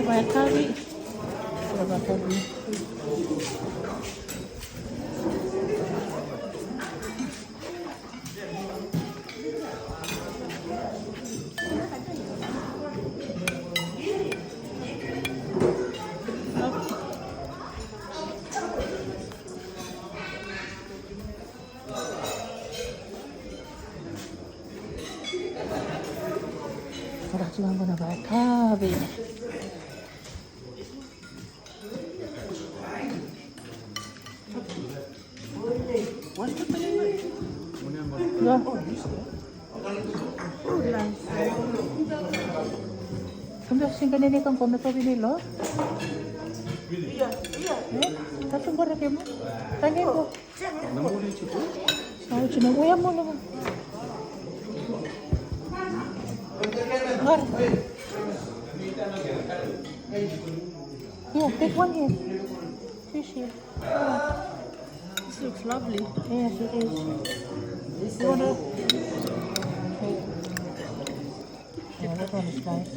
buy a curry. What about curry? But actually I'm gonna buy a curry. Yeah. Kung sing kanini kang kome pa binilo? Tatong bara kayo mo? Tangi ko. Ay, sinukuya mo naman. Gar. Here, take one here. Fish here. This looks lovely. Yes, it is. You wanna? Yeah, that one is nice.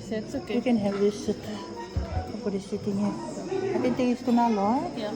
So it's You okay. can have this. Put it sitting here. I can take it to Nalo. Yeah.